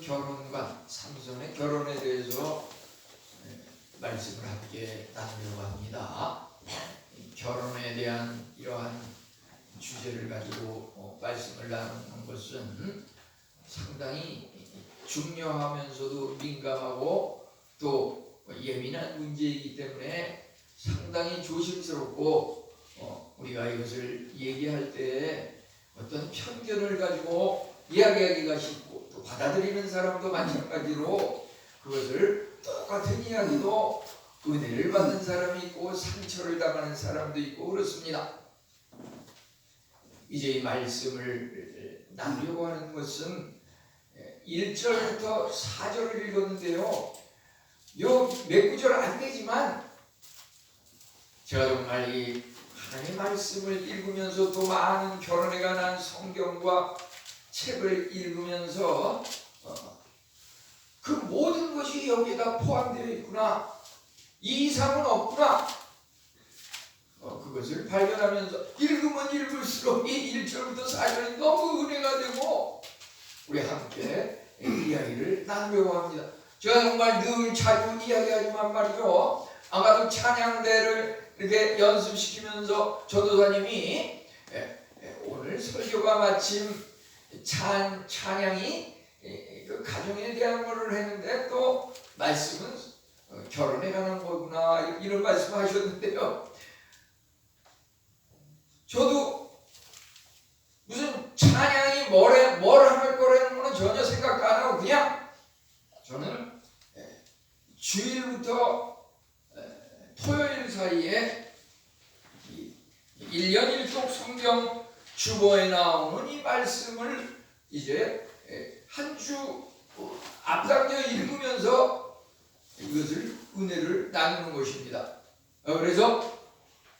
결혼관, 삼손의 결혼에 대해서 말씀을 함께 나누려고 합니다. 결혼에 대한 이러한 주제를 가지고 말씀을 나누는 것은 상당히 중요하면서도 민감하고 또 예민한 문제이기 때문에 상당히 조심스럽고 우리가 이것을 얘기할 때 어떤 편견을 가지고 이야기하기가 쉽고 또 받아들이는 사람도 마찬가지로 그것을 똑같은 이야기도 은혜를 받는 사람이 있고 상처를 당하는 사람도 있고 그렇습니다. 이제 이 말씀을 나누려고 하는 것은 1절부터 4절을 읽었는데요. 요 몇 구절 안 되지만 제가 정말 이 하나님의 말씀을 읽으면서 또 많은 결혼에 관한 성경과 책을 읽으면서 그 모든 것이 여기에다 포함되어 있구나, 이 이상은 없구나, 그것을 발견하면서 읽으면 읽을수록 이 1절부터 4절이 너무 은혜가 되고 우리 함께 이야기를 나누려고 합니다. 제가 정말 늘 자주 이야기하지만 말이죠, 아마도 찬양대를 이렇게 연습시키면서 전도사님이 오늘 설교가 마침 찬양이 그 가정에 대한 것을 했는데 또 말씀은 결혼에 관한 거구나, 이런 말씀하셨는데요. 저도 무슨 찬양이 뭘 할 거라는 거는 전혀 생각 안 하고 그냥 저는 주일부터 토요일 사이에 1년 1독 성경 주보에 나오는 이 말씀을 이제 한 주 앞당겨 읽으면서 이것을 은혜를 나누는 것입니다. 그래서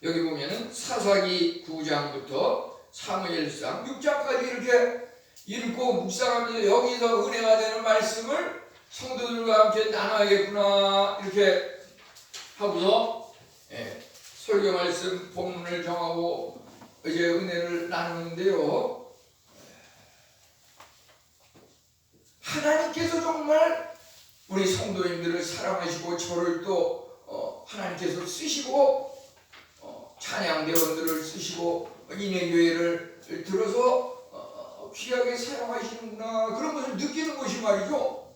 여기 보면은 사사기 9장부터 사무엘상 6장까지 이렇게 읽고 묵상하면서 여기서 은혜가 되는 말씀을 성도들과 함께 나눠야겠구나 이렇게 하고서 설교 말씀 본문을 정하고 이제 은혜를 나누는데요. 하나님께서 정말 우리 성도님들을 사랑하시고 저를 또 하나님께서 쓰시고 찬양대원들을 쓰시고 인해교회를 들어서 귀하게 사용하시는구나, 그런 것을 느끼는 것이 말이죠.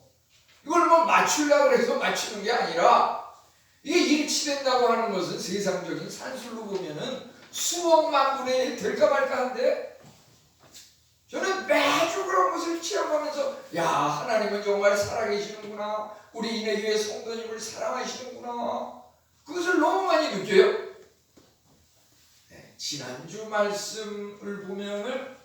이걸 뭐 맞추려고 해서 맞추는 게 아니라 이게 일치된다고 하는 것은 세상적인 산술로 보면은 수억만 분의 1 될까 말까 한데 저는 매주 그런 것을 체험하면서 야, 하나님은 정말 살아계시는구나, 우리 인해교회 성도님을 사랑하시는구나, 그것을 너무 많이 느껴요. 지난주 말씀을 보면은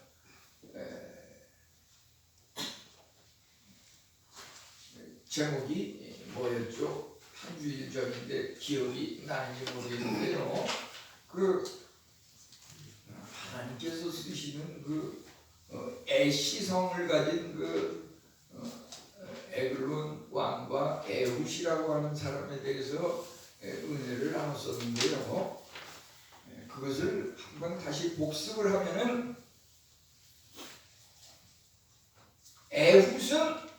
제목이 뭐였죠? 한 주일 전인데 기억이 나는지 모르겠는데요. 하나님께서 쓰시는 애시성을 가진 에글론 왕과 에훗이라고 하는 사람에 대해서 은혜를 나눴었는데요. 그것을 한번 다시 복습을 하면은 에훗은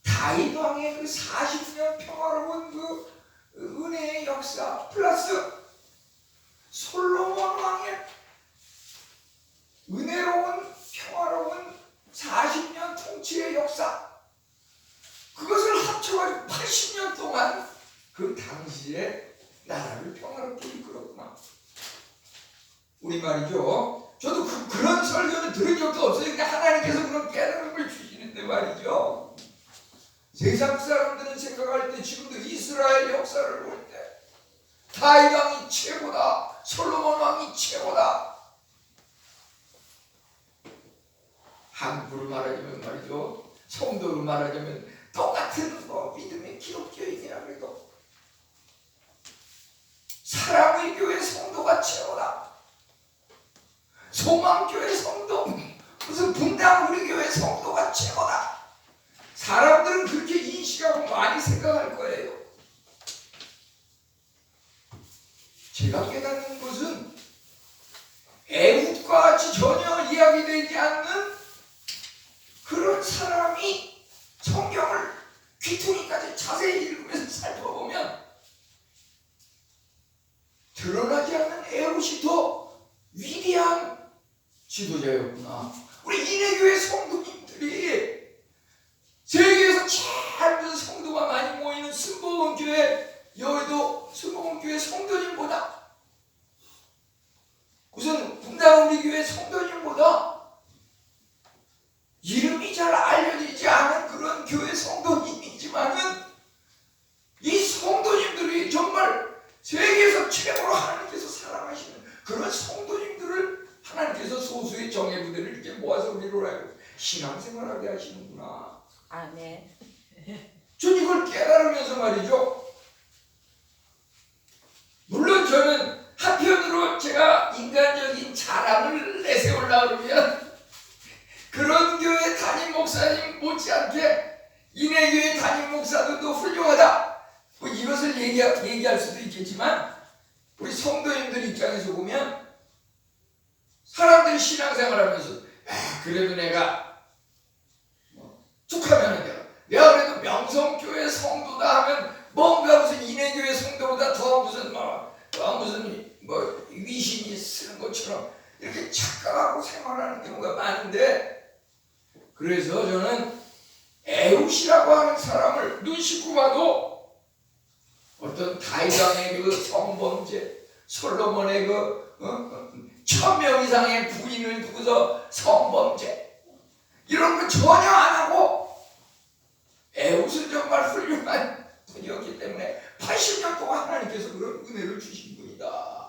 다윗 왕의 그 40년 평화로운 그 은혜의 역사 플러스 솔로몬 왕의 은혜로운 평화로운 40년 통치의 역사, 그것을 합쳐가지고 80년 동안 그 당시에 나라를 평화롭게 이끌었구나. 우리 말이죠. 저도 그런 설교는 들은 적도 없어요. 그냥 하나님께서 그런 깨달음을 주시는데 말이죠. 세상 사람들은 생각할 때 지금도 이스라엘 역사를 볼 때 다윗 왕이 최고다, 솔로몬 왕이 최고다. 한국으로 말하자면 말이죠, 성도로 말하자면 똑같은 믿음의 기독교인이라 해도 사랑의 교회 성도가 최고다, 소망교회 성도, 무슨 분당 우리 교회 성도가 최고다. 사람들은 그렇게 인식하고 많이 생각할 거예요. 제가 깨닫는 것은 애훗과 같이 전혀 이야기되지 않는 그런 사람이 귀퉁이까지 자세히 읽으면서 살펴보면 드러나지 않는 에웃이 더 위대한 지도자였구나. 우리 인해교회 성도님들이 세계에서 제일 무슨 성도가 많이 모이는 순복음교회, 여의도 순복음교회 성도님보다, 우선 분당 우리 교회 성도님보다 이름이 잘 알려지지 않은 그런 교회 성도님이지만은 이 성도님들이 정말 세계에서 최고로 하나님께서 사랑하시는 그런 성도님들을 하나님께서 소수의 정예 부대를 이렇게 모아서 우리로 알고 신앙생활하게 하시는구나. 아멘. 전 이걸 깨달으면서 말이죠. 물론 저는 한편으로 제가 인간적인 자랑을 내세우려고 그러면 그런 교회 담임 목사님 못지않게 인해교회 담임 목사들도 훌륭하다, 뭐 이것을 얘기할 수도 있겠지만, 우리 성도님들 입장에서 보면 사람들이 신앙생활하면서 그래도 내가 툭하면 내가 그래도 명성교회 성도다 하면 뭔가 무슨 인해교회 성도보다 더 무슨 위신이 쓰는 것처럼 이렇게 착각하고 생활하는 경우가 많은데, 그래서 저는 에웃이라고 하는 사람을 눈 씻고 봐도 어떤 다윗왕의 그 성범죄, 솔로몬의 그 1000명 이상의 부인을 두고서 성범죄, 이런 거 전혀 안 하고 에웃은 정말 훌륭한 분이었기 때문에 80년 동안 하나님께서 그런 은혜를 주신 분이다.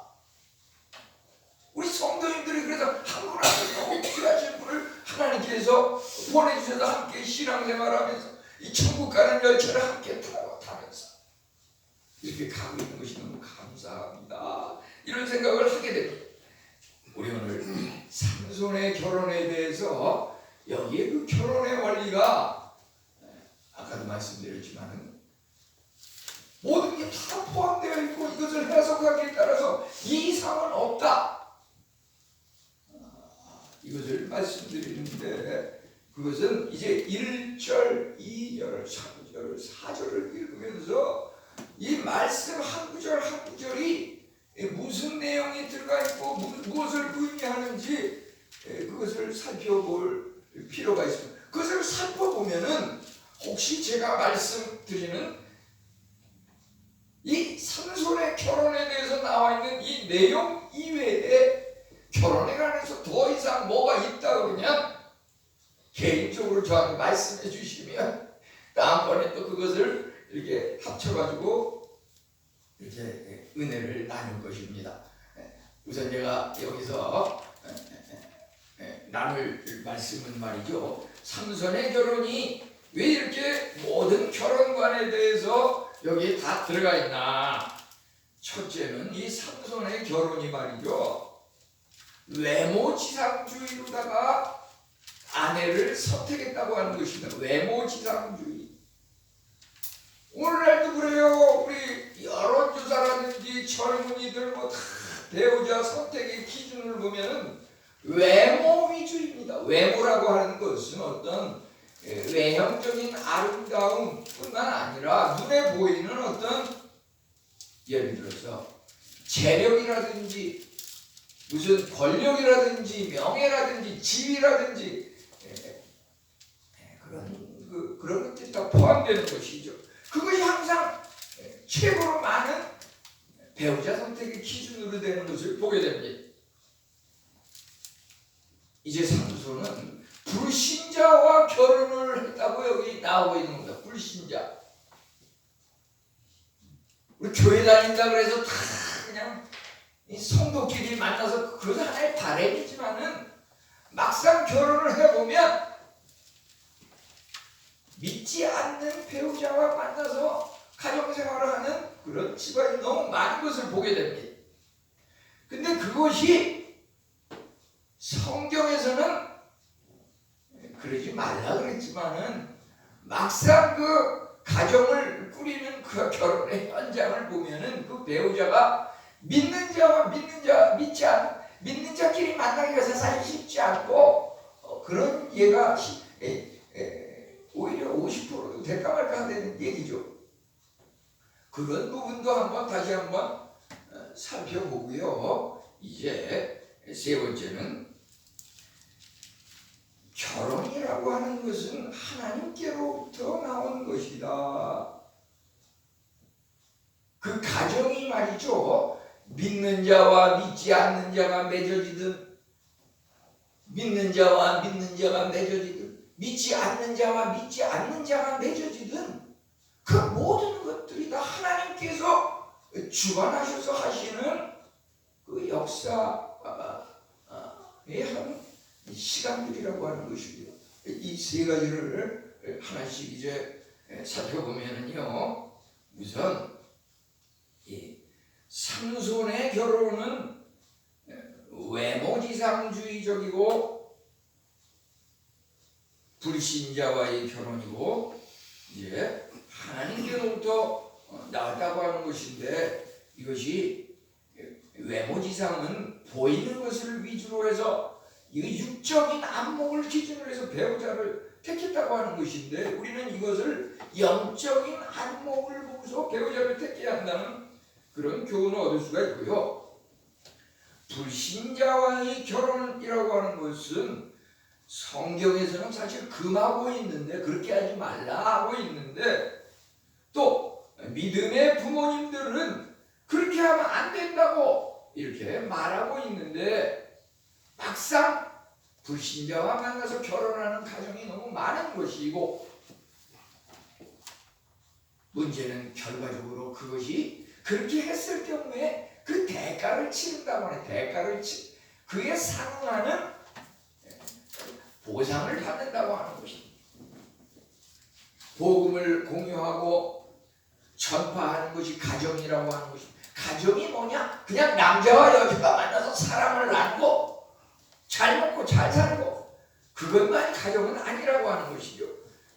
우리 성도님들이 그래서 한 분 한 분 너무 귀하신 분을 하나님께서 보내주셔서 함께 신앙생활하면서 이 천국 가는 열차를 함께 타면서 이렇게 가고 있는 것이 너무 감사합니다. 이런 생각을 하게 됩니다. 우리 오늘 삼손의 결혼에 대해서 여기에 그 결혼의 원리가 아까도 말씀드렸지만 모든 게 다 포함되어 있고 이것을 해석하기에 따라서 이상은 없다, 이것을 말씀드리는데, 그것은 이제 1절, 2절, 3절, 4절을 읽으면서 이 말씀 한 구절 한 구절이 무슨 내용이 들어가 있고 무엇을 의미하는지 그것을 살펴볼 필요가 있습니다. 그것을 살펴보면은 혹시 제가 말씀드리는 이 삼손의 결혼에 대해서 나와 있는 이 내용 이외에 결혼에 관해서 더 이상 뭐가 있다 그러면 개인적으로 저한테 말씀해 주시면 다음번에 또 그것을 이렇게 합쳐가지고 이렇게 은혜를 나눌 것입니다. 우선 제가 여기서 나눌 말씀은 말이죠, 삼손의 결혼이 왜 이렇게 모든 결혼관에 대해서 여기에 다 들어가 있나. 첫째는 이 삼손의 결혼이 말이죠, 외모지상주의로다가 아내를 선택했다고 하는 것입니다. 외모지상주의. 오늘날도 그래요. 우리 여론조사라든지 젊은이들 뭐 다 배우자 선택의 기준을 보면 외모 위주입니다. 외모라고 하는 것은 어떤 외형적인 아름다움 뿐만 아니라 눈에 보이는 어떤, 예를 들어서 재력이라든지 무슨 권력이라든지 명예라든지 지위라든지 그런 것들이 다 포함되는 것이죠. 그것이 항상 최고로 많은 배우자 선택의 기준으로 되는 것을 보게 됩니다. 이제 삼손은 불신자와 결혼을 했다고 여기 나오고 있는 겁니다. 불신자. 우리 교회 다닌다 그래서 다 그냥 이 성도끼리 만나서 그것은 하나의 바램이지만은 막상 결혼을 해보면 믿지 않는 배우자와 만나서 가정생활을 하는 그런 집안이 너무 많은 것을 보게 됩니다. 근데 그것이 성경에서는 그러지 말라 그랬지만은 막상 그 가정을 꾸리는 그 결혼의 현장을 보면은 그 배우자가 믿는 자와 믿는 자끼리 만나기가 사실 쉽지 않고 그런 예가 오히려 50%도 될까 말까 하는 얘기죠. 그런 부분도 다시 한번 살펴보고요. 이제 세 번째는 결혼이라고 하는 것은 하나님께로부터 나온 것이다. 그 가정이 말이죠. 믿는 자와 믿지 않는 자가 맺어지든, 믿는 자와 믿는 자가 맺어지든, 믿지 않는 자와 믿지 않는 자가 맺어지든, 그 모든 것들이 다 하나님께서 주관하셔서 하시는 그 역사의 한 시간들이라고 하는 것이고요. 이 세 가지를 하나씩 이제 살펴보면은요, 우선 이 삼손의 결혼은 외모지상주의적이고 불신자와의 결혼이고, 이제 하나님께로부터 나왔다고 하는 것인데, 이것이 외모지상은 보이는 것을 위주로 해서 이 육적인 안목을 기준으로 해서 배우자를 택했다고 하는 것인데, 우리는 이것을 영적인 안목을 보고서 배우자를 택해야 한다는 그런 교훈을 얻을 수가 있고요. 불신자와의 결혼이라고 하는 것은 성경에서는 사실 금하고 있는데, 그렇게 하지 말라 하고 있는데, 또 믿음의 부모님들은 그렇게 하면 안 된다고 이렇게 말하고 있는데, 막상 불신자와 만나서 결혼하는 가정이 너무 많은 것이고, 문제는 결과적으로 그것이 그렇게 했을 경우에 그 대가를 치른다고 하는, 그에 상응하는 보상을 받는다고 하는 것입니다. 복음을 공유하고 전파하는 것이 가정이라고 하는 것입니다. 가정이 뭐냐? 그냥 남자와 여자가 만나서 사랑을 나누고 잘 먹고 잘 살고, 그것만 가정은 아니라고 하는 것이죠.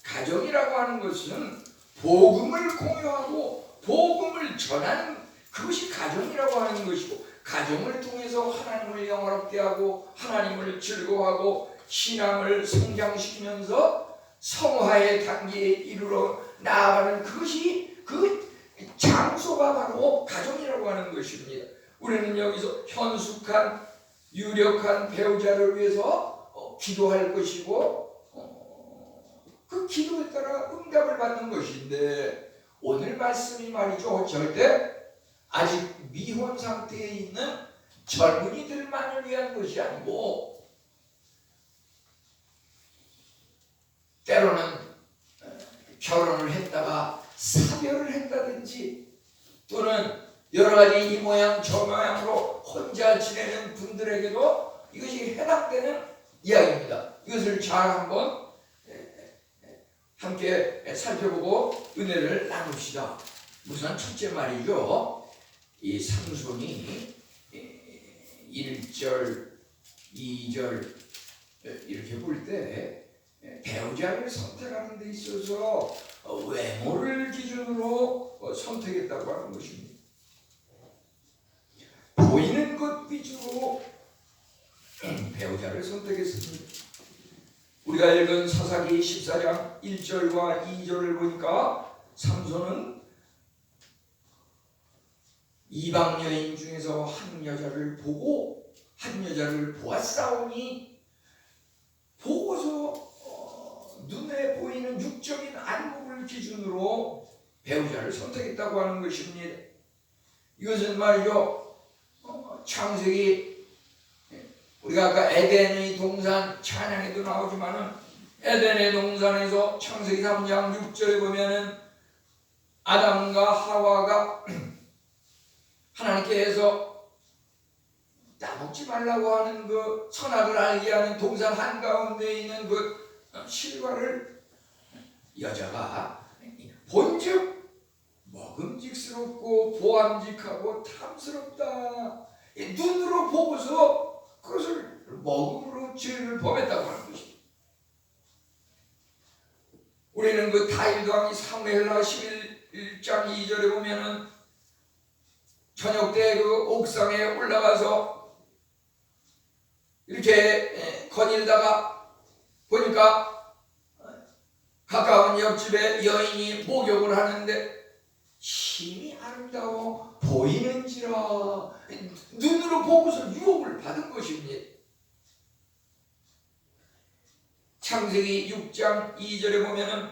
가정이라고 하는 것은 복음을 공유하고 복음을 전하는, 그것이 가정이라고 하는 것이고, 가정을 통해서 하나님을 영화롭게 하고 하나님을 즐거워하고 신앙을 성장시키면서 성화의 단계에 이르러 나아가는, 그것이 그 장소가 바로 가정이라고 하는 것입니다. 우리는 여기서 현숙한 유력한 배우자를 위해서 기도할 것이고, 그 기도에 따라 응답을 받는 것인데, 오늘 말씀이 말이죠, 절대 아직 미혼 상태에 있는 젊은이들만을 위한 것이 아니고, 때로는 결혼을 했다가 사별을 했다든지, 또는 여러 가지 이 모양 저 모양으로 혼자 지내는 분들에게도 이것이 해당되는 이야기입니다. 이것을 잘 한번 함께 살펴보고 은혜를 나눕시다. 우선 첫째 말이죠. 이 삼손이 1절, 2절 이렇게 볼 때 배우자를 선택하는 데 있어서 외모를 기준으로 선택했다고 하는 것입니다. 보이는 것 위주로 배우자를 선택했습니다. 우리가 읽은 사사기 14장 1절과 2절을 보니까 삼손은 이방 여인 중에서 한 여자를 보고 한 여자를 보았사오니, 보고서 눈에 보이는 육적인 안목을 기준으로 배우자를 선택했다고 하는 것입니다. 이것은 말이죠, 창세기, 우리가 아까 에덴의 동산 찬양에도 나오지만은, 에덴의 동산에서 창세기 3장 6절에 보면은 아담과 하와가 하나님께서 따먹지 말라고 하는 그 선악을 알게 하는 동산 한가운데 있는 그 실과를 여자가 본즉 먹음직스럽고 보암직하고 탐스럽다, 눈으로 보고서 그것을 먹음으로 죄를 범했다고 하는 것입니다. 우리는 그 다윗왕이 사무엘하 11장 2절에 보면은 저녁 때 그 옥상에 올라가서 이렇게 거닐다가 보니까 가까운 옆집에 여인이 목욕을 하는데 심히 아름다워 보이는지라 눈으로 보고서 유혹을 받은 것입니다. 창세기 6장 2절에 보면은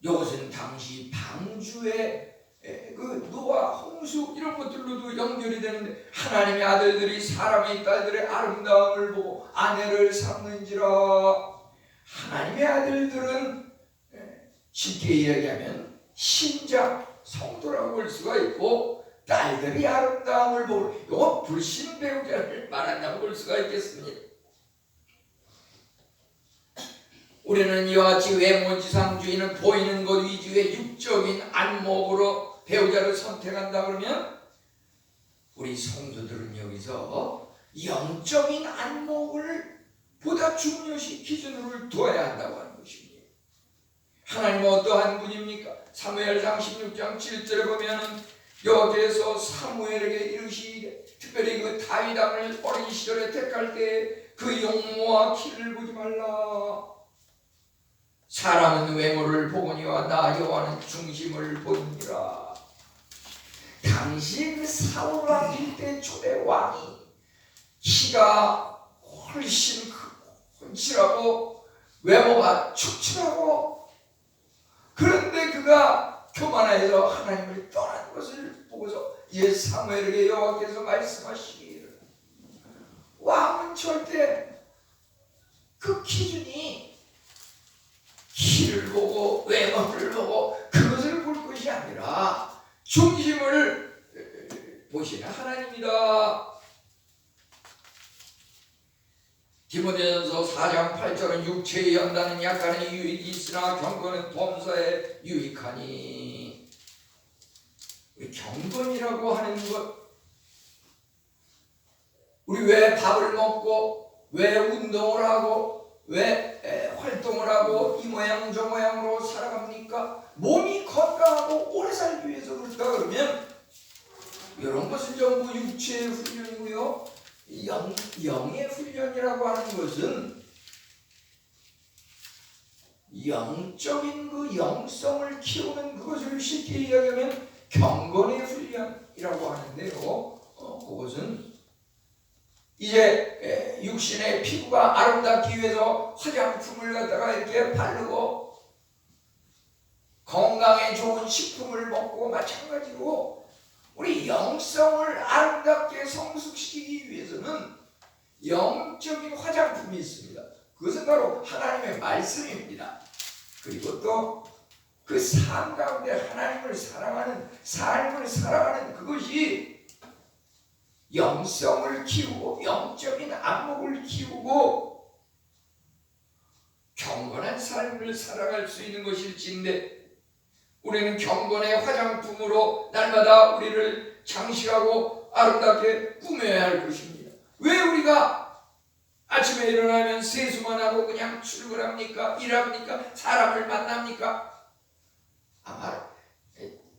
이것은 당시 방주의 그 노아, 홍수 이런 것들로도 연결이 되는데 하나님의 아들들이 사람의 딸들의 아름다움을 보고 아내를 삼는지라. 하나님의 아들들은 쉽게 이야기하면 신자, 성도라고 볼 수가 있고 딸들이 아름다움을 보고 이건 불신 배우자를 말한다고 볼 수가 있겠습니다. 우리는 이와 같이 외모지상주의는 보이는 것 위주의 육적인 안목으로 배우자를 선택한다 그러면 우리 성도들은 여기서 영적인 안목을 보다 중요시 기준으로 두어야 한다고 하는 것입니다. 하나님은 어떠한 분입니까? 사무엘상 16장 7절에 보면은 여호와께서 사무엘에게 이르시되 특별히 그 다윗 왕을 어린 시절에 택할 때 그 용모와 키를 보지 말라. 사람은 외모를 보거니와 나 여호와는 중심을 보니라. 당시 그 사울 왕일 때 초대 왕이 키가 훨씬 크고 훤칠하고 외모가 축출하고 그런데 그가 교만해서 하나님을 떠난 것을 보고서 옛 사무엘에게 여호와께서 말씀하시기를 왕은 절대 그 기준이 키를 보고 외모를 보고 그것을 볼 것이 아니라 중심을 보시는 하나님이다. 디모데전서 4장 8절은 육체의 연단은 약간의 유익이 있으나 경건은 범사에 유익하니. 우리 경건이라고 하는 것, 우리 왜 밥을 먹고 왜 운동을 하고 왜 활동을 하고 이 모양 저 모양으로 살아갑니까? 몸이 건강하고 오래 살기 위해서 그럴까 그러면 이런 것은 전부 육체의 훈련이고요. 영의 훈련이라고 하는 것은 영적인 그 영성을 키우는 그것을 쉽게 이야기하면 경건의 훈련이라고 하는데요. 그것은 이제 육신의 피부가 아름답기 위해서 화장품을 갖다가 이렇게 바르고 건강에 좋은 식품을 먹고 마찬가지로 우리 영성을 아름답게 성숙시키기 위해서는 영적인 화장품이 있습니다. 그것은 바로 하나님의 말씀입니다. 그리고 또 그 삶 가운데 하나님을 사랑하는 삶을 살아가는 그것이 영성을 키우고 영적인 안목을 키우고 경건한 삶을 살아갈 수 있는 것일지인데 우리는 경건의 화장품으로 날마다 우리를 장식하고 아름답게 꾸며야 할 것입니다. 왜 우리가 아침에 일어나면 세수만 하고 그냥 출근합니까? 일합니까? 사람을 만납니까? 아마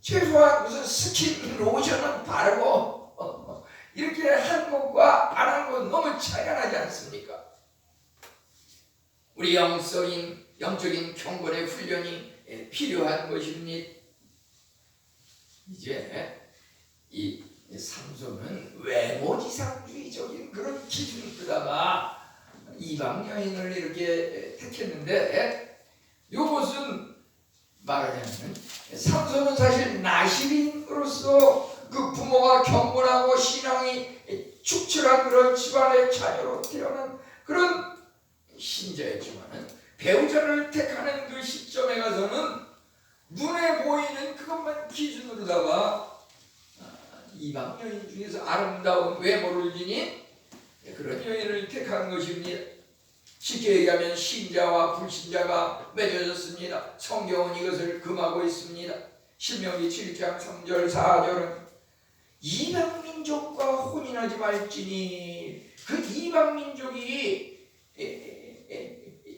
최소한 무슨 스킨 로션은 바르고 이렇게 한 것과 안 한 것 너무 차이가 나지 않습니까? 우리 영적인 경건의 훈련이 필요한 것입니다. 이제 이 삼손은 외모지상주의적인 그런 기준으로다가 이방 여인을 이렇게 택했는데 이것은 말하자면 삼손은 사실 나시린으로서 그 부모가 경건하고 신앙이 축출한 그런 집안의 자녀로 태어난 그런 신자였지만은 배우자를 택하는 그 시점에 가서는 눈에 보이는 그것만 기준으로다가 이방 여인 중에서 아름다운 외모를 지닌 그런 여인을 택한 것입니다. 쉽게 얘기하면 신자와 불신자가 맺어졌습니다. 성경은 이것을 금하고 있습니다. 신명기 7장 3절 4절은 이방 민족과 혼인하지 말지니 그 이방 민족이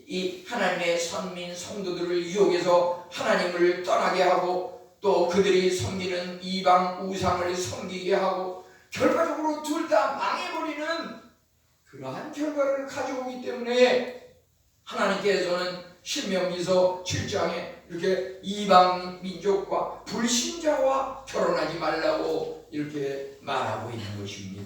이 하나님의 선민 성도들을 유혹해서 하나님을 떠나게 하고 또 그들이 섬기는 이방 우상을 섬기게 하고 결과적으로 둘 다 망해버리는 그러한 결과를 가져오기 때문에 하나님께서는 신명기서 7장에 이렇게 이방 민족과 불신자와 결혼하지 말라고 이렇게 말하고 있는 것입니다.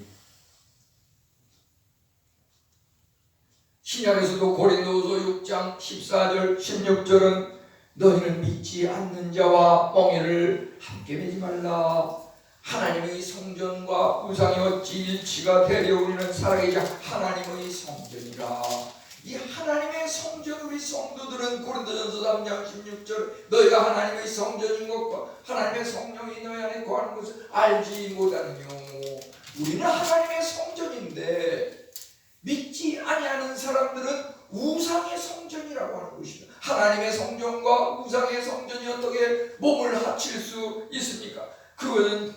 신약에서도 고린도후서 6장 14절 16절은 너희는 믿지 않는 자와 멍에를 함께 매지 말라. 하나님의 성전과 우상이 어찌 일치가 되려. 우리는 살아계신 하나님의 성전이라. 이 하나님의 성전, 우리 성도들은 고린도전서 3장 16절 너희가 하나님의 성전인 것과 하나님의 성령이 너희 안에 거하는 것을 알지 못하느뇨. 우리는 하나님의 성전인데 믿지 아니하는 사람들은 우상의 성전이라고 하는 것입니다. 하나님의 성전과 우상의 성전이 어떻게 몸을 합칠 수 있습니까? 그것은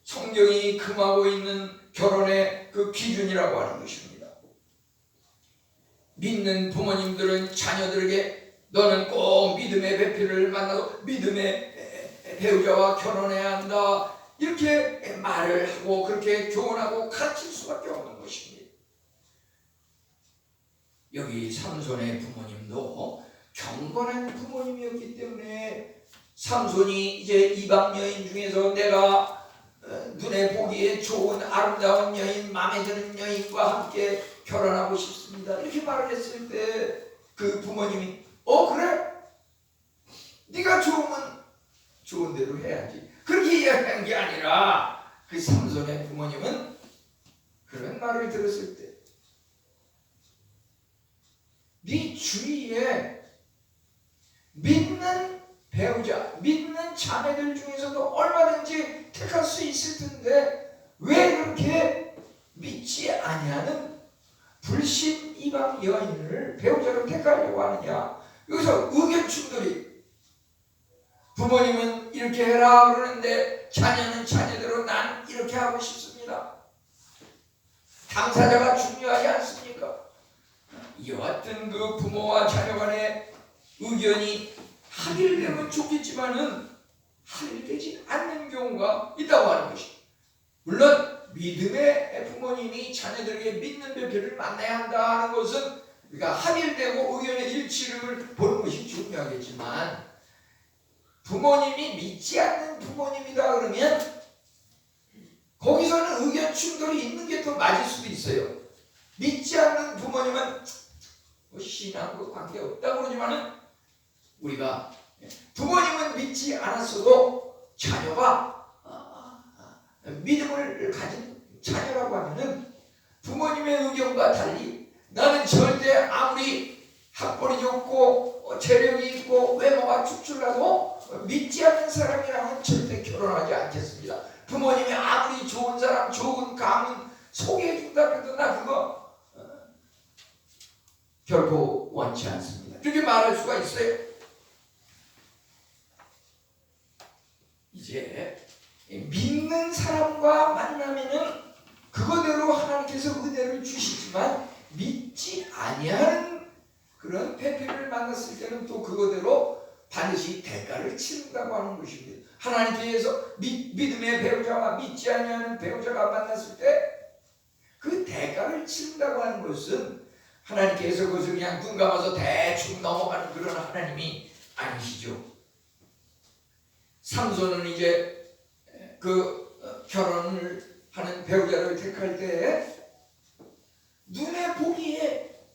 성경이 금하고 있는 결혼의 그 기준이라고 하는 것입니다. 믿는 부모님들은 자녀들에게 너는 꼭 믿음의 배필을 만나서 믿음의 배우자와 결혼해야 한다 이렇게 말을 하고 그렇게 교훈하고 가르칠 수밖에 없는 것입니다. 여기 삼손의 부모님도 경건한 부모님이었기 때문에 삼손이 이제 이방 여인 중에서 내가 눈에 보기에 좋은 아름다운 여인, 마음에 드는 여인과 함께 결혼하고 싶습니다 이렇게 말을 했을 때 그 부모님이 그래? 네가 좋으면 좋은 대로 해야지 그렇게 이야기한 게 아니라 그 삼손의 부모님은 그런 말을 들었을 때 네 주위에 믿는 배우자, 믿는 자매들 중에서도 얼마든지 택할 수 있을 텐데 왜 그렇게 믿지 아니하는 불신 이방 여인을 배우자로 택하려고 하느냐. 여기서 의견 충돌이 부모님은 이렇게 해라 그러는데 자녀는 자녀대로 난 이렇게 하고 싶습니다. 당사자가 중요하지 않습니까? 여하튼 그 부모와 자녀 간의 의견이 합일되면 좋겠지만은 합일되지 않는 경우가 있다고 하는 것입니다. 물론 믿음의 부모님이 자녀들에게 믿는 배필을 만나야 한다는 것은 그러니까 합일되고 의견의 일치를 보는 것이 중요하겠지만 부모님이 믿지 않는 부모님이다 그러면 거기서는 의견 충돌이 있는 게 더 맞을 수도 있어요. 믿지 않는 부모님은 신앙과 관계없다고 그러지만은 우리가 부모님은 믿지 않았어도 자녀가 믿음을 가진 자녀라고 하면은 부모님의 의견과 달리 나는 절대 아무리 학벌이 좋고 재력이 있고 외모가 축출나도 믿지 않는 사람이랑은 절대 결혼하지 않겠습니다. 부모님이 아무리 좋은 사람, 좋은 가문 소개해준다 해도 나 그거 결코 원치 않습니다. 그렇게 말할 수가 있어요. 이제 믿는 사람과 만나면은 그거대로 하나님께서 은혜를 주시지만 믿지 아니하는 그런 배필을 만났을 때는 또 그거대로 반드시 대가를 치른다고 하는 것입니다. 하나님께서 믿음의 배우자와 믿지 아니하는 배우자가 만났을 때 그 대가를 치른다고 하는 것은 하나님께서 그것을 그냥 눈 감아서 대충 넘어가는 그런 하나님이 아니시죠. 삼손은 이제 그 결혼을 하는 배우자를 택할 때 눈에 보기에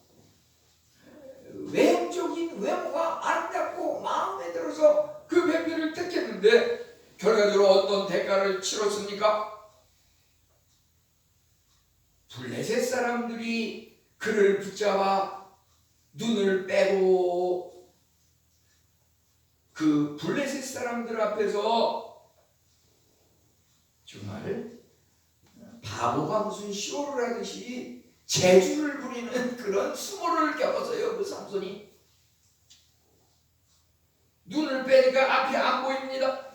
외형적인 외모가 아름답고 마음에 들어서 그 배필을 택했는데 결과적으로 어떤 대가를 치렀습니까? 블레셋 사람들이 그를 붙잡아 눈을 빼고 그 블레셋 사람들 앞에서 정말 바보가 무슨 쇼를 하듯이 재주를 부리는 그런 수모를 겪었어요. 그 삼손이 눈을 빼니까 앞이 안 보입니다.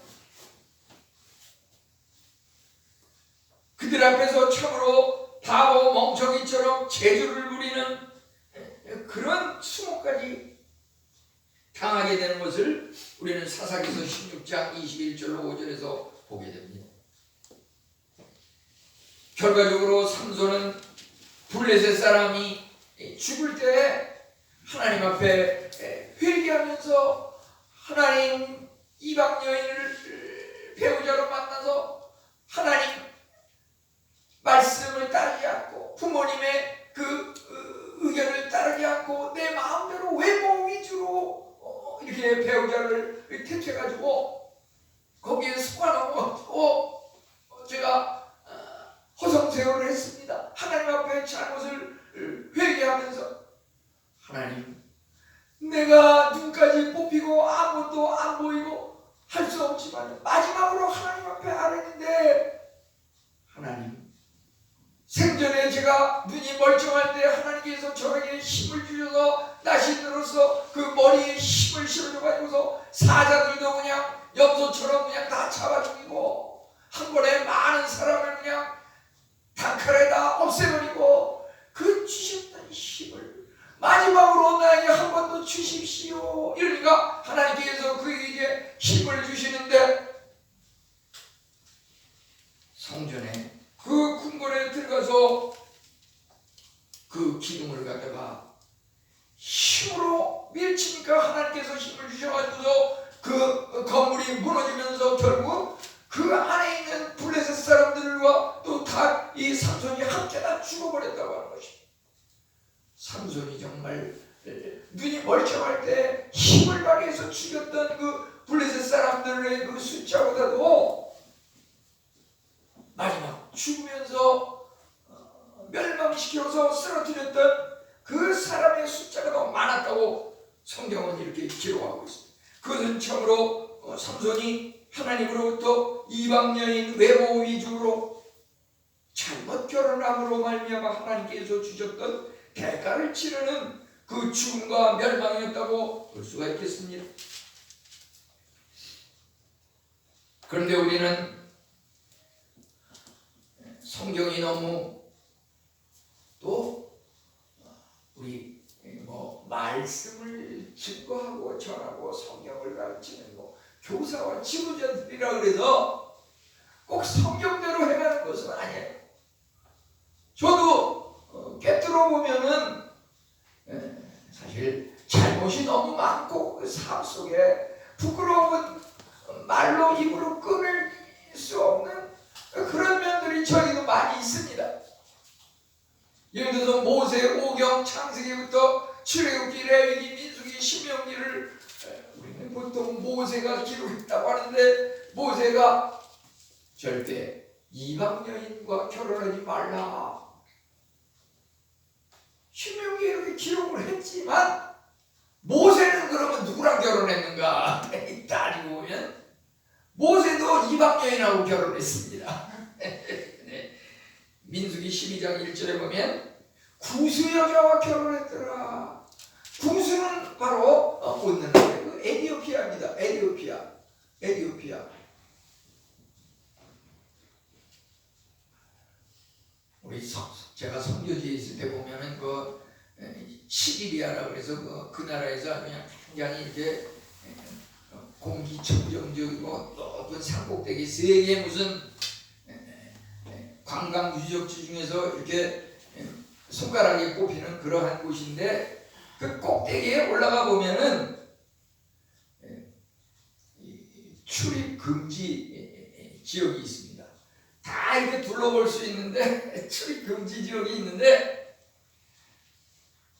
그들 앞에서 참으로 바보 멍청이처럼 재주를 부리는 그런 수모까지 당하게 되는 것을 우리는 사사기서 16장 21절로 5절에서 보게 됩니다. 결과적으로 삼손은 블레셋 사람이 죽을 때 하나님 앞에 회개하면서 하나님 이방 여인을 배우자로 만나서 하나님 말씀을 따르지 않고 부모님의 그 의견을 따르지 않고 내 마음대로 외모 위주로 이렇게 배우자를 택해가지고 거기에 속아놓고 제가 허송세월을 했습니다. 하나님 앞에 잘못을 회개하면서 하나님 내가 눈까지 뽑히고 아무것도 안 보이고 할 수 없지만 마지막으로 하나님 앞에 아뢰는데 하나님 생전에 제가 눈이 멀쩡할 때 하나님께서 저에게 힘을 주셔서 낯이 들어서 그 머리에 힘을 실어줘가지고서 사자들도 그냥 염소처럼 그냥 다 잡아 죽이고 한 번에 많은 사람을 그냥 단칼에 다 없애버리고 그 주셨던 힘을 마지막으로 나에게 한 번 더 주십시오. 이러니까 하나님께서 그에게 힘을 주시는데 성전에 그 궁궐에 들어가서 그 기둥을 갖다가 힘으로 밀치니까 하나님께서 힘을 주셔가지고 그 건물이 무너지면서 결국 그 안에 있는 블레셋 사람들과 또 다 이 삼손이 함께 다 죽어버렸다고 하는 것입니다. 삼손이 정말 눈이 멀쩡할 때 힘을 발휘해서 죽였던 그 블레셋 사람들의 그 숫자보다도 마지막 죽으면서 멸망시켜서 쓰러뜨렸던 그 사람의 숫자가 너무 많았다고 성경은 이렇게 기록하고 있습니다. 그것은 참으로 삼손이 하나님으로부터 이방 여인 외모 위주로 잘못 결혼함으로 말미암아 하나님께서 주셨던 대가를 치르는 그 죽음과 멸망이었다고 볼 수가 있겠습니다. 그런데 우리는 성경이 너무 또 우리 말씀을 증거하고 전하고 성경을 가르치는 교사와 지도자들이라 그래서 꼭 성경대로 해가는 것은 아니에요. 저도 꿰뚫어 보면은 사실 잘못이 너무 많고 그 삶 속에 부끄러운 말로 입으로 끊을 수 없는 그런 면들이 저희도 많이 있습니다. 예를 들어서 모세, 오경, 창세기부터 출애굽기, 레위기, 민수기, 신명기를 우리는 보통 모세가 기록했다고 하는데 모세가 절대 이방 여인과 결혼하지 말라. 신명기에 이렇게 기록을 했지만 모세는 그러면 누구랑 결혼했는가? 따지고 보면 모세도 이방 여인하고 결혼했습니다. 네. 민수기 12장 1절에 보면 구스 여자와 결혼했더라. 구스는 바로 오는 그 에디오피아입니다. 에디오피아. 제가 선교지에 있을 때 보면은 그 시리아라 그래서 그 나라에서 그냥 굉장히 이제 공기청정적이고 높은 산꼭대기 세계 무슨 관광 유적지 중에서 이렇게 손가락에 꼽히는 그러한 곳인데 그 꼭대기에 올라가 보면은 출입 금지 지역이 있습니다. 다 이렇게 둘러볼 수 있는데 출입 금지 지역이 있는데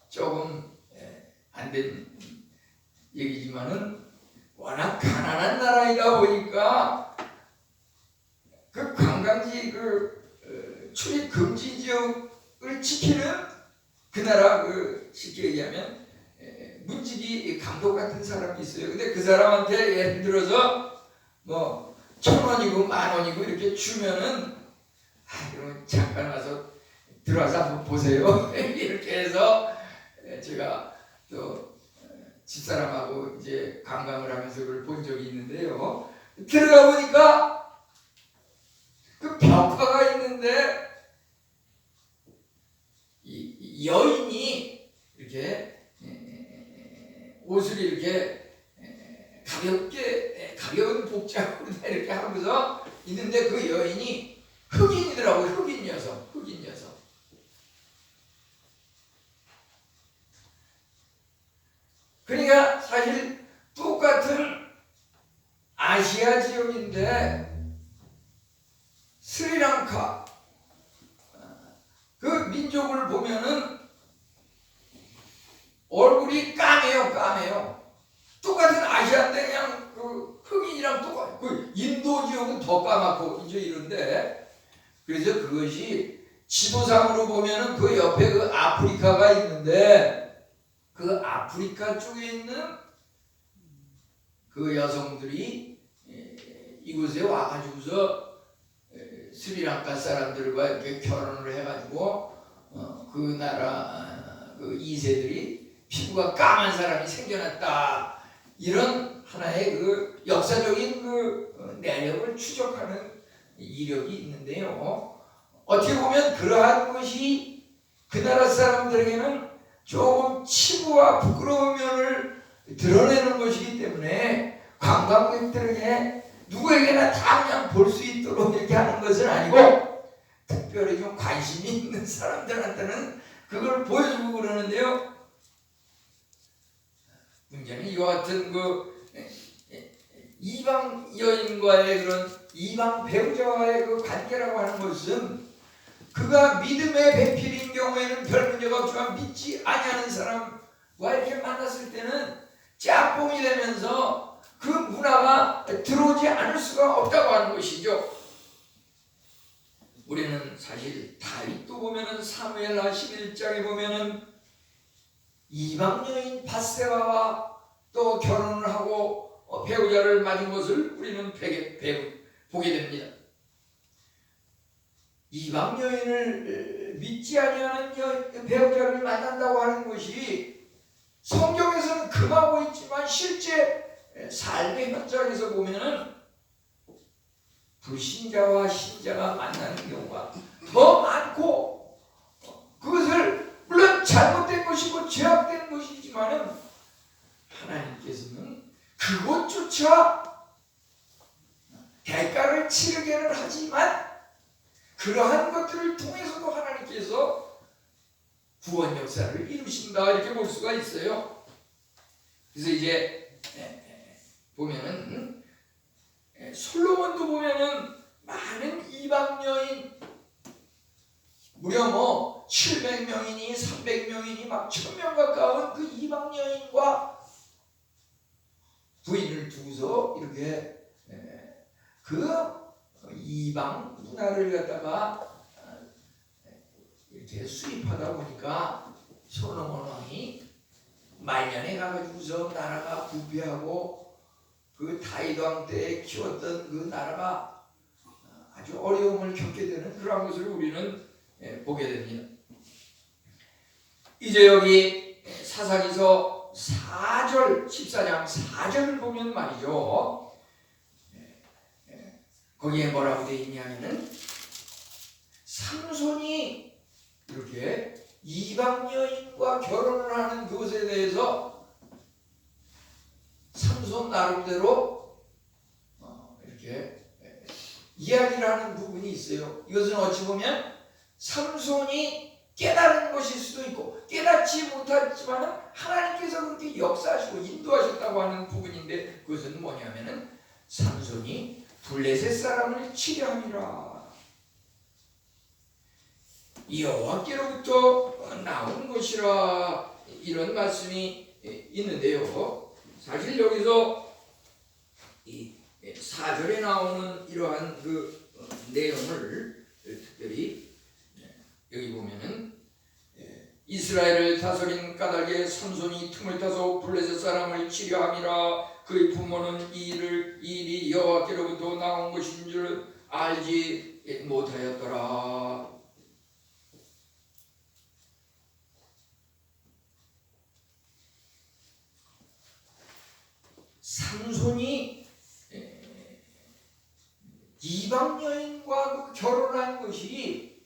조금 안 된 얘기지만은 워낙 가난한 나라이다 보니까 그 관광지 그 출입 금지 지역을 지키는 그 나라 그 쉽게 얘기하면 문지기 감독 같은 사람이 있어요. 근데 그 사람한테 예를 들어서 뭐 1,000원이고 10,000원이고 이렇게 주면은 그러면 잠깐 와서 들어와서 한번 보세요. 이렇게 해서 제가 또 집사람하고 이제 관광을 하면서 그걸 본 적이 있는데요. 들어가 보니까 그 벽화가 있는데 이 여인이 이렇게 옷을 이렇게 가벼운 복장으로 이렇게 하고서 있는데 그 여인이 흑인이더라고요. 흑인 여성. 사실 똑같은 아시아 지역인데 스리랑카 그 민족을 보면은 얼굴이 까매요. 똑같은 아시아인데 그냥 그 흑인이랑 똑같고 그 인도 지역은 더 까맣고 이제 이런데 그래서 그것이 지도상으로 보면은 그 옆에 그 아프리카가 있는데 그 아프리카 쪽에 있는 그 여성들이 이곳에 와가지고서 스리랑카 사람들과 이렇게 결혼을 해가지고 그 나라 그 2세들이 피부가 까만 사람이 생겨났다. 이런 하나의 그 역사적인 그 내력을 추적하는 이력이 있는데요. 어떻게 보면 그러한 것이 그 나라 사람들에게는 조금 치부와 부끄러운 면을 드러내는 것이기 때문에 관광객들에게 누구에게나 다 그냥 볼 수 있도록 이렇게 하는 것은 아니고 특별히 좀 관심이 있는 사람들한테는 그걸 보여주고 그러는데요. 문제는 이와 같은 그 이방 여인과의 그런 이방 배우자와의 그 관계라고 하는 것은 그가 믿음의 배필인 경우에는 별 문제가 없지만 믿지 아니하는 사람과 이렇게 만났을 때는 짝꿍이 되면서 그 문화가 들어오지 않을 수가 없다고 하는 것이죠. 우리는 사실 다윗도 보면은 사무엘하 11장에 보면은 이방 여인 밧세바와 또 결혼을 하고 배우자를 맞은 것을 우리는 보게 됩니다. 이방 여인을 믿지 아니하는 배우자를 만난다고 하는 것이 성경에서는 금하고 있지만 실제 삶의 현장에서 보면은 불신자와 신자가 만나는 경우가 더 많고 그것을 물론 잘못된 것이고 죄악된 것이지만은 하나님께서는 그것조차 대가를 치르게는 하지만 그러한 것들을 통해서도 하나님께서 구원 역사를 이루신다 이렇게 볼 수가 있어요. 그래서 이제 보면은 솔로몬도 보면은 많은 이방 여인 무려 뭐 700명이니 300명이니 막 1000명 가까운 그 이방 여인과 부인을 두고서 이렇게 그 이방 문화를 갖다가 이렇게 수입하다 보니까 솔로몬 왕이 말년에 가가지고서 나라가 부패하고 그 다윗 왕 때 키웠던 그 나라가 아주 어려움을 겪게 되는 그런 것을 우리는 보게 됩니다. 이제 여기 사사기서 4절 14장 4절을 보면 말이죠. 거기에 뭐라고 되어 있냐면은 삼손이 이렇게 이방 여인과 결혼을 하는 그것에 대해서 삼손 나름대로 이렇게 이야기를 하는 부분이 있어요. 이것은 어찌 보면 삼손이 깨달은 것일 수도 있고 깨닫지 못했지만 하나님께서 그렇게 역사하시고 인도하셨다고 하는 부분인데 그것은 뭐냐면은 삼손이 블레셋 사람을 치려함이라. 여호와께로부터 나온 것이라 이런 말씀이 있는데요. 사실 여기서 이 4절에 나오는 이러한 그 내용을 특별히 여기 보면은 이스라엘을 다스린 까닭에 삼손이 틈을 타서 블레셋 사람을 치려함이라. 그의 부모는 이 일이 여호와께로부터 나온 것인 줄 알지 못하였더라. 삼손이 이방 여인과 결혼한 것이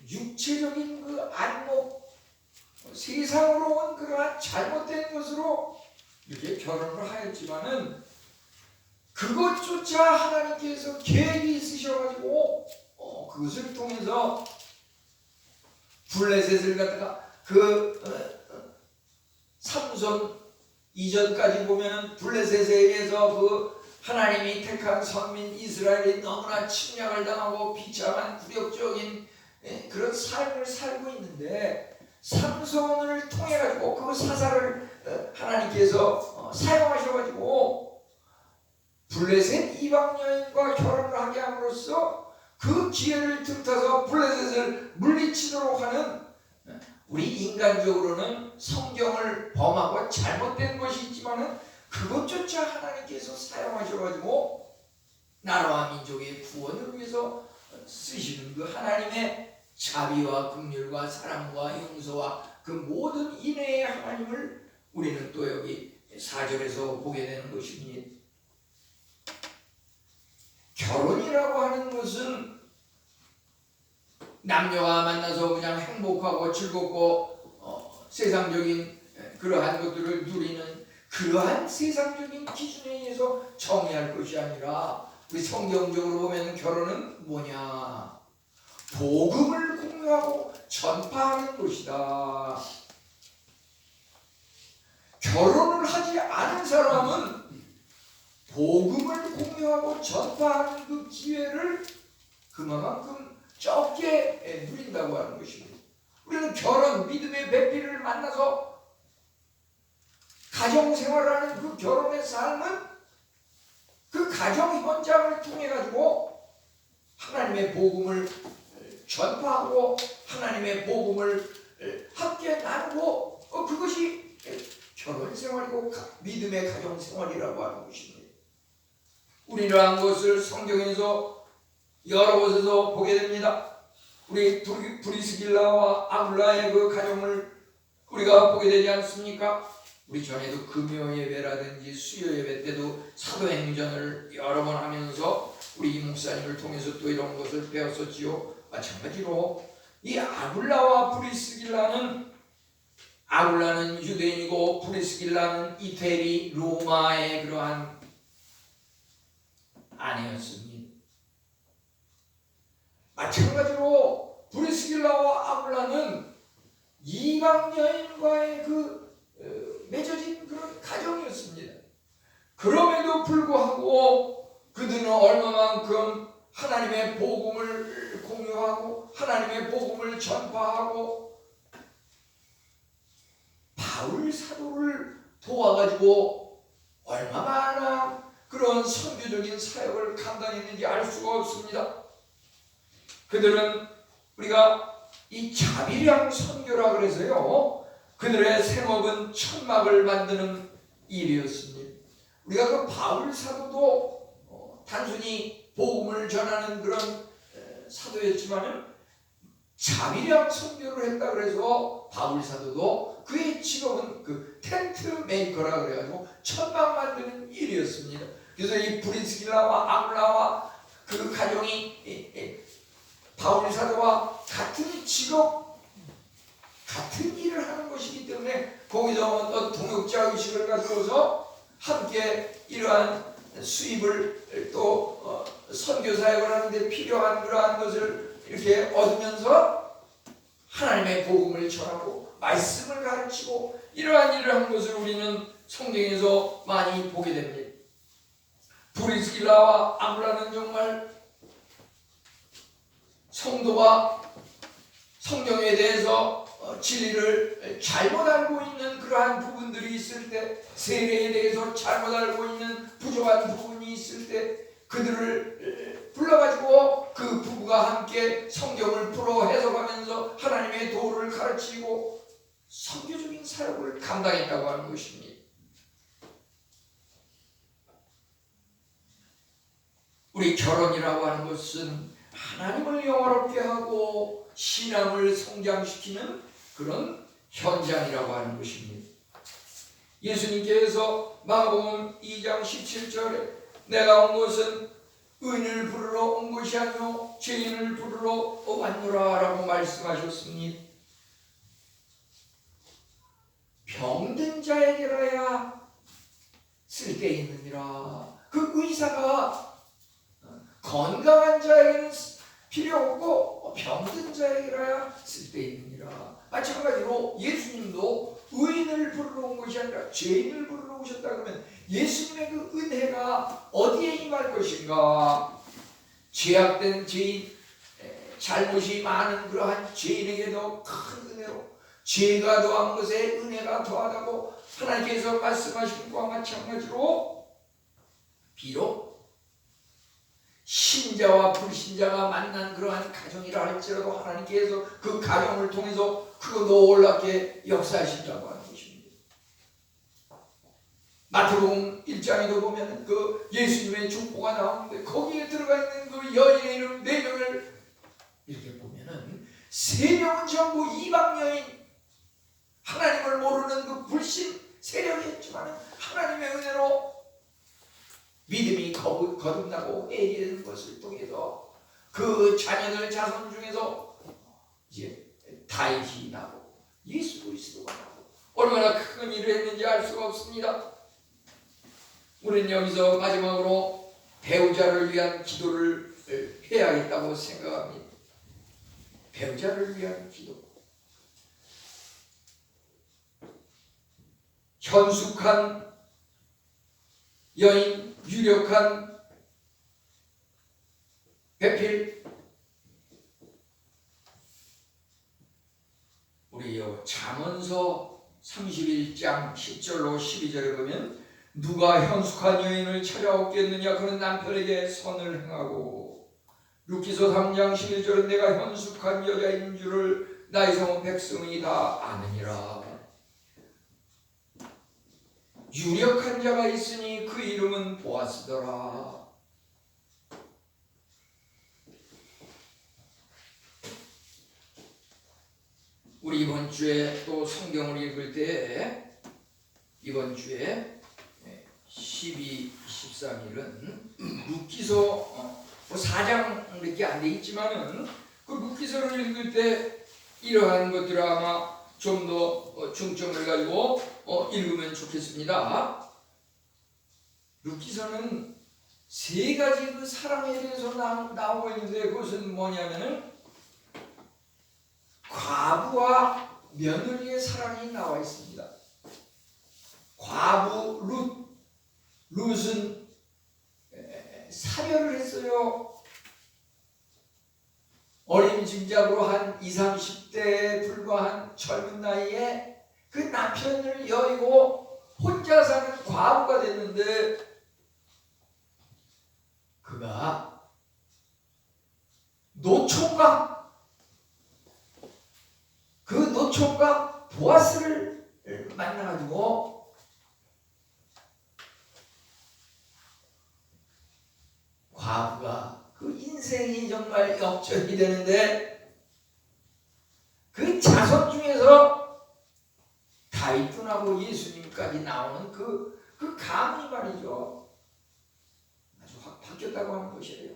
육체적인 그 안목, 세상으로 온 그러한 잘못된 것으로 이렇게 결혼을 하였지만은 그것조차 하나님께서 계획이 있으셔가지고 그것을 통해서 블레셋을 갖다가 그 삼손 이전까지 보면은 블레셋에 의해서 그 하나님이 택한 선민 이스라엘이 너무나 침략을 당하고 비참한 굴욕적인 그런 삶을 살고 있는데, 삼손을 통해 가지고 그 사사를 하나님께서 사용하셔 가지고 블레셋 이방 여인과 결혼을 하게 함으로써 그 기회를 틈타서 블레셋을 물리치도록 하는, 우리 인간적으로는 성경을 범하고 잘못된 것이 있지만은 그것조차 하나님께서 사용하셔가지고 나라와 민족의 구원을 위해서 쓰시는 그 하나님의 자비와 긍휼과 사랑과 용서와 그 모든 인애의 하나님을 우리는 또 여기 4절에서 보게 되는 것입니다. 결혼이라고 하는 것은 남녀가 만나서 그냥 행복하고 즐겁고 세상적인 그러한 것들을 누리는 그러한 세상적인 기준에 의해서 정의할 것이 아니라, 우리 성경적으로 보면 결혼은 뭐냐? 복음을 공유하고 전파하는 것이다. 결혼을 하지 않은 사람은 복음을 공유하고 전파하는 그 기회를 그만큼 적게 누린다고 하는 것입니다. 우리는 결혼, 믿음의 배필을 만나서 가정생활하는 그 결혼의 삶은 그 가정 현장을 통해 가지고 하나님의 복음을 전파하고 하나님의 복음을 함께 나누고, 그것이 결혼생활이고 믿음의 가정생활이라고 하는 것입니다. 우리는 이러한 것을 성경에서 여러 곳에서 보게 됩니다. 우리 브리스길라와 아굴라의 그 가정을 우리가 보게 되지 않습니까? 우리 전에도 금요 예배라든지 수요 예배 때도 사도행전을 여러 번 하면서 우리 이 목사님을 통해서 또 이런 것을 배웠었지요. 마찬가지로 이 아굴라와 브리스길라는, 아굴라는 유대인이고 브리스길라는 이태리 로마의 그러한 아내였습니다. 마찬가지로 브리스길라와 아굴라는 이방 여인과의 그 맺어진 그런 가정이었습니다. 그럼에도 불구하고 그들은 얼마만큼 하나님의 복음을 공유하고 하나님의 복음을 전파하고 바울 사도를 도와가지고 얼마나 그런 선교적인 사역을 감당했는지 알 수가 없습니다. 그들은 우리가 이 자비량 선교라 그래서요, 그들의 생업은 천막을 만드는 일이었습니다. 우리가 그 바울 사도도 단순히 복음을 전하는 그런 사도였지만은 자비량 선교를 했다 그래서 바울 사도도 그의 직업은 그 텐트 메이커라 그래가지고 천막 만드는 일이었습니다. 그래서 이 브리스길라와 아굴라와 그 가정이 바울 사도와 같은 직업, 같은 일을 하는 것이기 때문에 거기서 어떤 동역자 의식을 가지고서 함께 이러한 수입을 또 선교 사역을 하는데 필요한 그러한 것을 이렇게 얻으면서 하나님의 복음을 전하고 말씀을 가르치고 이러한 일을 한 것을 우리는 성경에서 많이 보게 됩니다. 브리스길라와 아굴라는 정말 성도가 성경에 대해서 진리를 잘못 알고 있는 그러한 부분들이 있을 때, 세례에 대해서 잘못 알고 있는 부족한 부분이 있을 때 그들을 불러가지고 그 부부가 함께 성경을 풀어 해석하면서 하나님의 도를 가르치고 선교적인 사역을 감당했다고 하는 것입니다. 우리 결혼이라고 하는 것은 하나님을 영화롭게 하고 신앙을 성장시키는 그런 현장이라고 하는 것입니다. 예수님께서 마가복음 2장 17절에 내가 온 것은 의인을 부르러 온 것이 아니요 죄인을 부르러 왔노라 라고 말씀하셨습니다. 병든 자에게라야 쓸데있느니라. 그 의사가 건강한 자에게는 필요 없고 병든 자에게라야 쓸데있느니라. 마찬가지로 예수님도 의인을 부르러 온 것이 아니라 죄인을 부르러 오셨다 그러면 예수님의 그 은혜가 어디에 임할 것인가? 죄악된 죄인, 잘못이 많은 그러한 죄인에게도 큰 은혜로 죄가 더한 것에 은혜가 더하다고 하나님께서 말씀하신 것과 마찬가지로 비록 신자와 불신자가 만난 그러한 가정이라 할지라도 하나님께서 그 가정을 통해서 그 놀랍게 역사하신다고 하는 것입니다. 마태복음 1장에도 보면 그 예수님의 족보가 나오는데 거기에 들어가 있는 그 여인의 이름 4명을 이렇게 보면은 3명은 전부 이방 여인, 하나님을 모르는 그 불신 세력이었지만 하나님의 은혜로 믿음이 거듭나고 회개하는 것을 통해서 그 자녀들 자손 중에서 이제 다윗이 나고 예수 그리스도가 나고 얼마나 큰 일을 했는지 알 수가 없습니다. 우리는 여기서 마지막으로 배우자를 위한 기도를 해야겠다고 생각합니다. 배우자를 위한 기도. 현숙한 여인, 유력한 배필, 우리 잠언서 31장 10절로 12절에 보면 누가 현숙한 여인을 찾아오겠느냐 그는 남편에게 선을 행하고 룻기서 3장 11절은 내가 현숙한 여자인 줄을 나의 성은 백성이 다 아느니라. 유력한 자가 있으니 그 이름은 보아스더라. 우리 이번 주에 또 성경을 읽을 때 이번 주에 12, 13일은 룻기서 4장밖에 안 돼 있지만은 그 룻기서를 읽을 때 이러한 것들을 아마 좀 더 중점을 가지고 읽으면 좋겠습니다. 룻기서는 3가지 그 사랑에 대해서 나오고 있는데 그것은 뭐냐면은 과부와 며느리의 사랑이 나와 있습니다. 과부 룻은 사별을 했어요. 어림짐작으로 한 20, 30대에 불과한 젊은 나이에 그 남편을 여의고 혼자 사는 과부가 됐는데 그가 노총각 보아스를 만나가지고 과부가 그 인생이 정말 역전이 되는데 그 자손 중에서 다윗도 나고 예수님까지 나오는 그 가문이 말이죠. 아주 확 바뀌었다고 하는 것이에요.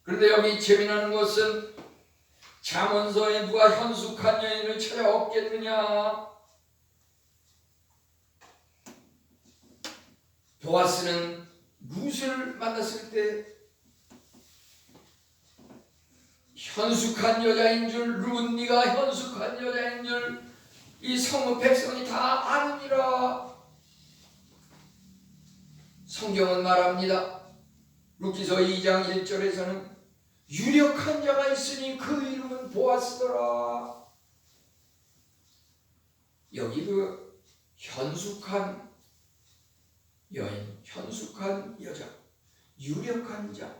그런데 여기 재미나는 것은 잠언서에 누가 현숙한 여인을 찾아오겠느냐. 보아스는 룻을 만났을 때 현숙한 여자인 줄, 룻 네가 현숙한 여자인 줄 이 성읍 백성이 다 아느니라. 성경은 말합니다. 룻기서 2장 1절에서는 유력한 자가 있으니 그 이름은 보아스더라. 여기 그 현숙한 여인, 현숙한 여자, 유력한 자.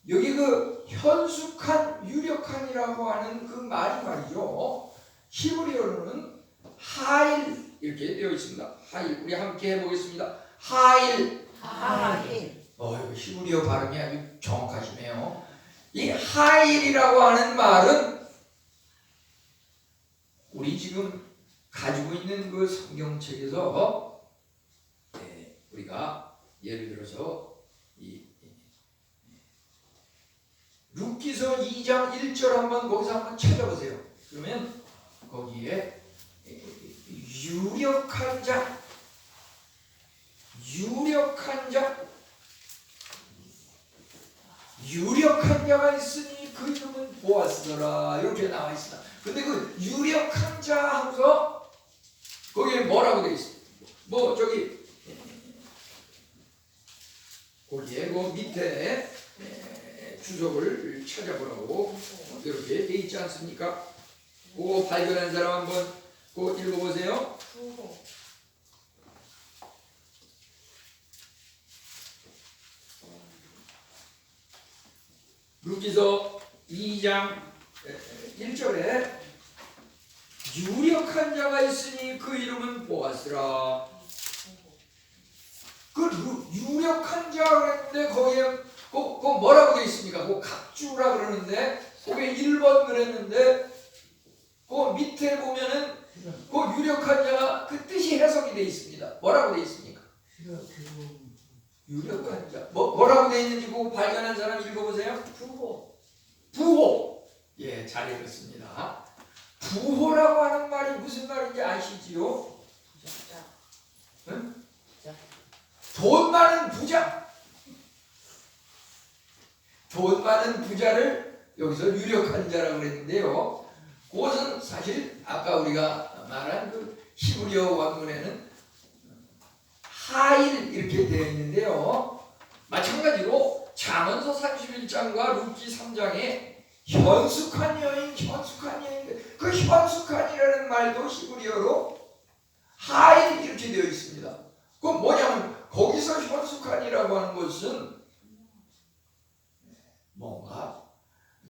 여기 그 현숙한, 유력한이라고 하는 그 말이 말이죠. 히브리어로는 하일 이렇게 되어 있습니다. 하일. 우리 함께 해보겠습니다. 하일. 이거 히브리어 발음이 아주 정확하시네요. 이 하일이라고 하는 말은 우리 지금 가지고 있는 그 성경책에서 우리가 예를 들어서 룻기서 2장 1절 한번 거기서 한번 찾아보세요. 그러면 거기에 유력한 자, 유력한 자가 있으니 그 이름은 보아스더라 이렇게 나와 있습니다. 근데 그 유력한 자 하고서 거기에 뭐라고 되어 있습니까? 뭐 저기 거기에 그 밑에 주석을 찾아보라고 이렇게 돼 있지 않습니까? 그거 발견한 사람 한번 그거 읽어보세요. 루키서 2장 1절에 유력한 자가 있으니 그 이름은 보아스라. 그 유력한 자가 그랬는데 거기에 그 뭐라고 되어 있습니까? 그 각주라 그러는데 거기에 1번 그랬는데 그 밑에 보면은 그 유력한 자가 그 뜻이 해석이 되어 있습니다. 뭐라고 되어 있습니까? 유력한 자. 뭐라고 되어 있는지 그거 발견한 사람 읽어보세요. 부호. 예, 잘 읽었습니다. 부호라고 하는 말이 무슨 말인지 아시지요? 응? 돈 많은 부자. 돈 많은 부자를 여기서 유력한 자라고 그랬는데요. 그것은 사실 아까 우리가 말한 그 히브리어 원문에는 하일 이렇게 되어 있는데요. 마찬가지로 잠언서 31장과 룻기 3장에 현숙한 여인, 그 현숙한이라는 말도 히브리어로 하일 이렇게 되어 있습니다. 그건 뭐냐면 거기서 현숙한이라고 하는 것은 뭔가